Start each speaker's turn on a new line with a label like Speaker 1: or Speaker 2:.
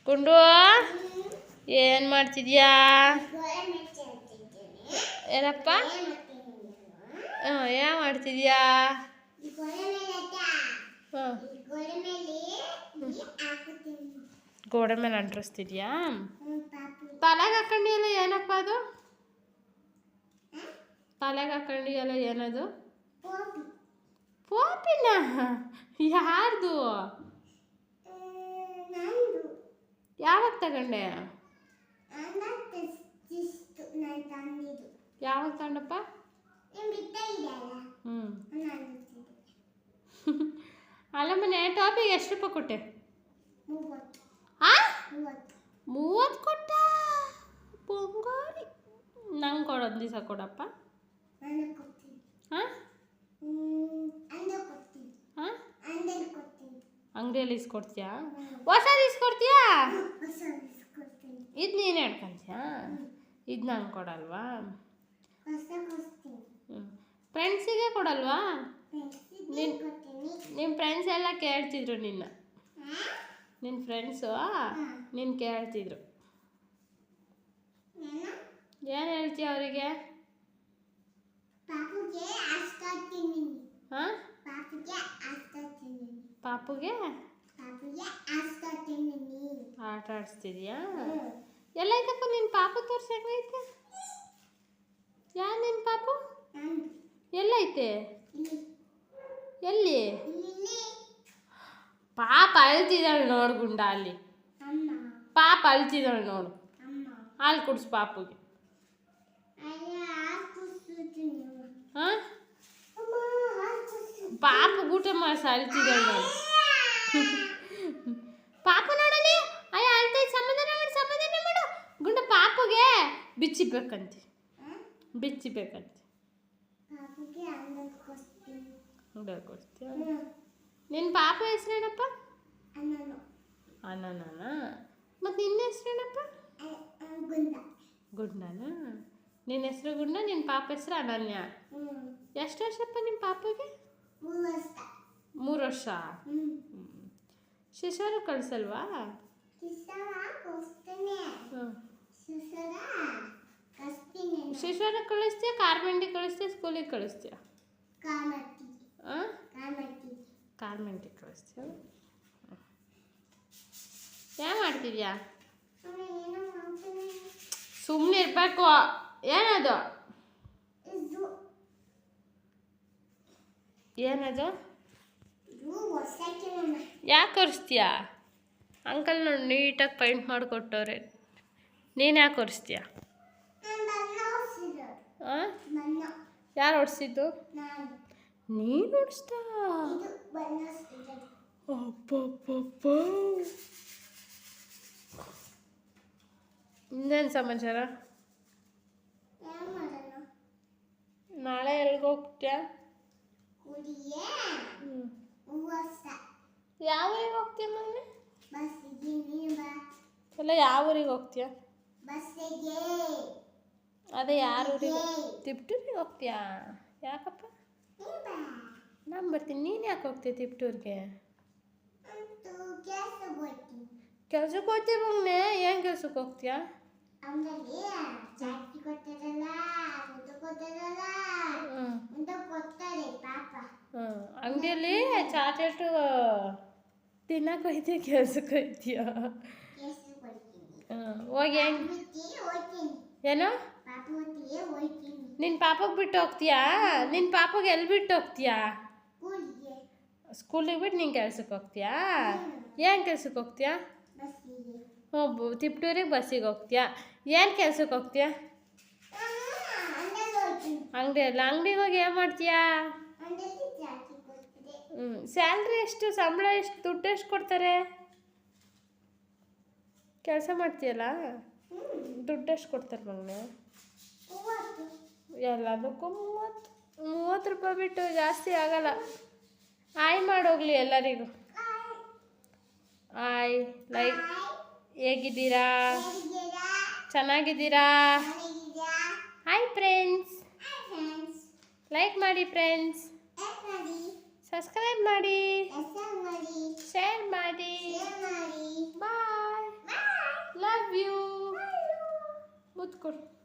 Speaker 1: ಗುಂಡು ಏನು ಮಾಡ್ತಿದ್ಯಾ? ಏನಪ್ಪ? ಏನು ಮಾಡ್ತಿದ್ಯಾ? ಹಾಂ, ಗೋಡೆ ಮೇಲೆ ಅಂಟಿಸ್ತಿದ್ಯಾ? ತಲೆಗೆ ಹಾಕೊಂಡಿಯಲ್ಲ, ಏನಪ್ಪ ಅದು? ತಲೆಗೆ ಹಾಕೊಂಡಿಯಲ್ಲ, ಏನದು? ಪೋಪಿನ? ಯಾರ್ದು? ಯಾವಾಗ ತಗೊಂಡೆ? ಯಾವಾಗ ತಗೊಂಡಪ್ಪ? ಅಲ್ಲಮ್ಮನೆ ಟಾಪಿಗೆ ಎಷ್ಟು ರೂಪಾಯಿ ಕೊಟ್ಟೆ? 30 ಕೊಟ್ಟ? ಬಂಗಾರಿ. ನಂಗೆ ಕೊಡೋದು ದಿವಸ ಕೊಡಪ್ಪ. ಹಾಂ ಹಾಂ, ಅಂಗಡಿಯಲ್ಲಿ ಇಸ್ಕೊಡ್ತೀಯಾ? ಹೊಸದು ಇಸ್ಕೊಡ್ತೀಯಾ? ಇದು ನೀನು ಹೇಳ್ಕೊಂತೀಯಾ? ಇದು ನಂಗೆ ಕೊಡಲ್ವಾ? ಫ್ರೆಂಡ್ಸಿಗೆ ಕೊಡಲ್ವಾ? ನಿಮ್ಮ ಫ್ರೆಂಡ್ಸ್ ಎಲ್ಲ ಕೇಳ್ತಿದ್ರು ನಿನ್ನ ಫ್ರೆಂಡ್ಸು ನಿನ್ನ ಕೇಳ್ತಿದ್ರು. ಏನು ಹೇಳ್ತೀಯ ಅವರಿಗೆ? ಹಾಂ, ಪಾಪುಗೆ ಆಟ ಆಡಿಸ್ತಿದ್ಯಾ? ಎಲ್ಲೈತಪ್ಪ ನಿನ್ನ ಪಾಪು? ತೋರಿಸಿ, ಹೆಂಗೈತೆ? ಯಾರು ನಿನ್ನ ಪಾಪು? ಎಲ್ಲೈತೆ? ಎಲ್ಲಿ? ಪಾಪ ಅಳ್ತಿದ್ದಾಳೆ ನೋಡು ಗುಂಡ, ಅಲ್ಲಿ ಪಾಪ ಅಳ್ತಿದ್ದಾಳೆ ನೋಡು. ಹಾಲು ಕುಡಿಸು ಪಾಪುಗೆ. ಹಾಂ, ಪಾಪ ಊಟ ಮಾಡಿಸಿ ಅಳ್ತಿದ್ದಾಳೆ ನೋಡು. ಪಾಪ ನೋಡಲಿ, ಅಯ್ಯ ಅಳ್ತೈತೆ, ಸಮಾಧಾನ ಮಾಡು ಗುಂಡ. ಪಾಪುಗೆ ಬಿಚ್ಚಿಬೇಕಂತೆ. ಅಂಗಡಿಯಲ್ಲಿ ಕೊಡ್ತೀಯ? ನಿನ್ನ ಪಾಪ ಹೆಸ್ರೇನಪ್ಪ? ಅನನನ. ಮತ್ತು ನಿನ್ನ ಹೆಸ್ರೇನಪ್ಪ? ಗುಂಡನ. ನಿನ್ನ ಹೆಸ್ರು ಗುಂಡ, ನಿನ್ನ ಪಾಪ ಹೆಸ್ರು ಅನನ್ಯ. ಎಷ್ಟು ವರ್ಷಪ್ಪ ನಿಮ್ಮ ಪಾಪಗೆ? 3 ವರ್ಷ. ಶಿಶುವಾರ ಕಳಿಸಲ್ವಾ? ಶಿಶುವಾರ ಕಳಿಸ್ತೀಯ, ಕಾರ್ಮೆಂಟಿ ಕಳಿಸ್ತೀಯ, ಸ್ಕೂಲಿಗೆ ಕಳಿಸ್ತೀಯ? ಕಾರ್ಮೆಂಟಿ ಕಳಿಸ್ತೀಯ. ಏನು ಮಾಡ್ತಿದ್ಯಾ? ಸುಮ್ಮನೆ ಇರಬೇಕು. ಏನದು? ಯಾಕೆ ಒರೆಸ್ತೀಯ? ಅಂಕಲ್ ನೋಡಿ ನೀಟಾಗಿ ಪೈಂಟ್ ಮಾಡಿಕೊಟ್ಟವ್ರೆ, ನೀನು ಯಾಕೆ ಒರೆಸ್ತೀಯ? ಯಾರು ಒರೆಸಿದ್ದು? ನೀನು ಒರೆಸ್ತಾ? ಅಪ್ಪಪ್ಪಪ್ಪ. ಇನ್ನೇನು ಸಮಾಚಾರ? ನಾಳೆ ಎಲ್ಲಿಗೆ ಹೋಗ್ತೀಯಾ? ಯಾವ ಊರಿಗೆ ಹೋಗ್ತೀಯ ಮಮ್ಮಿ? ಎಲ್ಲ ಯಾವ ಊರಿಗೆ ಹೋಗ್ತೀಯ? ಅದೇ ಯಾರ ಊರಿಗೆ? ತಿಪ್ಟೂರಿಗೆ ಹೋಗ್ತೀಯಾ? ಯಾಕಪ್ಪ? ನಾನು ಬರ್ತೀನಿ. ನೀನು ಯಾಕೆ ಹೋಗ್ತೀಯ ತಿಪ್ಟೂರಿಗೆ? ಕೆಲ್ಸಕ್ಕೆ ಹೋಗ್ತೀಯ ಮಮ್ಮಿ? ಏನು ಕೆಲ್ಸಕ್ಕೆ ಹೋಗ್ತೀಯಾ? ಅಂಗಡಿಯಲ್ಲಿ ಚಾಕ್ಲೇಟು ತಿನ್ನಕ್ಕೆ ಹೋಗ್ತೀಯ, ಕೆಲ್ಸಕ್ಕೆ ಹೋಗ್ತೀಯ? ಹೋಗಿ ಏನು? ನಿನ್ನ ಪಾಪಗೆ ಬಿಟ್ಟು ಹೋಗ್ತೀಯಾ? ನಿನ್ನ ಪಾಪಗೆ ಎಲ್ಲಿ ಬಿಟ್ಟು ಹೋಗ್ತೀಯಾ? ಸ್ಕೂಲಿಗೆ ಬಿಟ್ಟು ನೀನು ಕೆಲ್ಸಕ್ಕೆ ಹೋಗ್ತೀಯಾ? ಏನು ಕೆಲ್ಸಕ್ಕೆ ಹೋಗ್ತೀಯಾ? ತಿಪ್ಟೂರಿಗೆ ಬಸ್ಸಿಗೆ ಹೋಗ್ತೀಯಾ? ಏನು ಕೆಲ್ಸಕ್ಕೆ ಹೋಗ್ತೀಯಾ? ಅಂಗಡಿಗೆ ಹೋಗಿ ಏನು ಮಾಡ್ತೀಯಾ? ಸ್ಯಾಲ್ರಿ ಎಷ್ಟು? ಸಂಬಳ ಎಷ್ಟು? ದುಡ್ಡು ಎಷ್ಟು ಕೊಡ್ತಾರೆ? ಕೆಲಸ ಮಾಡ್ತೀಯಲ್ಲ, ದುಡ್ಡು ಎಷ್ಟು ಕೊಡ್ತಾರೆ ಮಗನೇ? ಎಲ್ಲದಕ್ಕೂ 30 ರೂಪಾಯಿ ಬಿಟ್ಟು ಜಾಸ್ತಿ ಆಗಲ್ಲ. ಆಯ್ ಮಾಡೋಗ್ಲಿ ಎಲ್ಲರಿಗೂ. ಆಯ್. ಲೈಕ್. ಹೇಗಿದ್ದೀರಾ? ಚೆನ್ನಾಗಿದ್ದೀರಾ? Hi friends. ಲೈಕ್ ಮಾಡಿ ಫ್ರೆಂಡ್ಸ್, ಸಬ್ಸ್ಕ್ರೈಬ್ ಮಾಡಿ, ಶೇರ್ ಮಾಡಿ. ಬಾಯ್. Love you. ಮುತ್ತು ಕೊಡು.